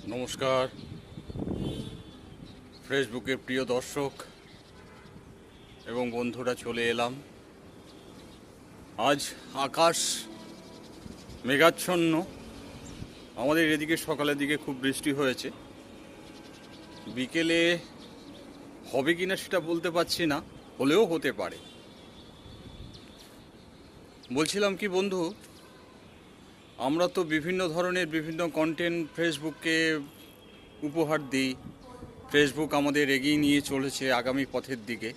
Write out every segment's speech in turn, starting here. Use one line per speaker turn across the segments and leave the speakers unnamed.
নমস্কার ফেসবুকের প্রিয় দর্শক এবং বন্ধুরা, চলে এলাম। আজ আকাশ মেঘাচ্ছন্ন। আমাদের এদিকে সকালের দিকে খুব বৃষ্টি হয়েছে, বিকেলে হবে কিনা সেটা বলতে পারছি না, হলেও হতে পারে। বলছিলাম কি বন্ধু, আমরা তো বিভিন্ন ধরনের বিভিন্ন কন্টেন্ট ফেসবুককে উপহার দিই। ফেসবুক আমাদের এগিয়ে নিয়ে চলেছে আগামী পথের দিকে।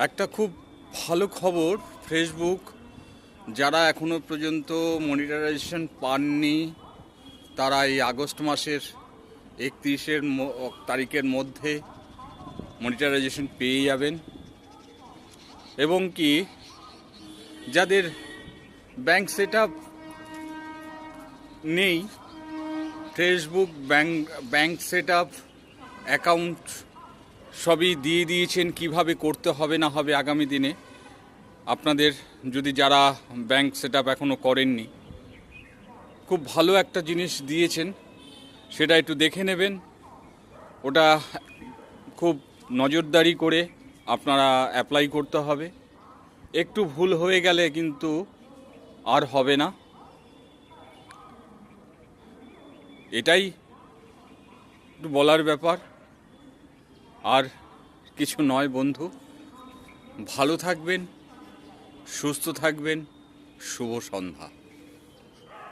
একটা খুব ভালো খবর, ফেসবুক যারা এখনও পর্যন্ত মনিটাইজেশন পাননি তারা এই আগস্ট মাসের 31 তারিখের মধ্যে মনিটাইজেশন পেয়ে যাবেন। এবং কি যাদের ব্যাংক সেট আপ নেই, Facebook bank set up account সবই দিয়ে দিয়েছেন কিভাবে করতে হবে না হবে আগামী দিনে। আপনাদের যদি যারা ব্যাংক সেট আপ এখনও করেননি, খুব ভালো একটা জিনিস দিয়েছেন, সেটা একটু দেখে নেবেন। ওটা খুব নজরদারি করে আপনারা অ্যাপ্লাই করতে হবে। একটু ভুল হয়ে গেলে কিন্তু আর হবে না। এটাই একটু বলার ব্যাপার, আর কিছু নয় বন্ধু। ভালো থাকবেন, সুস্থ থাকবেন। শুভ সন্ধ্যা।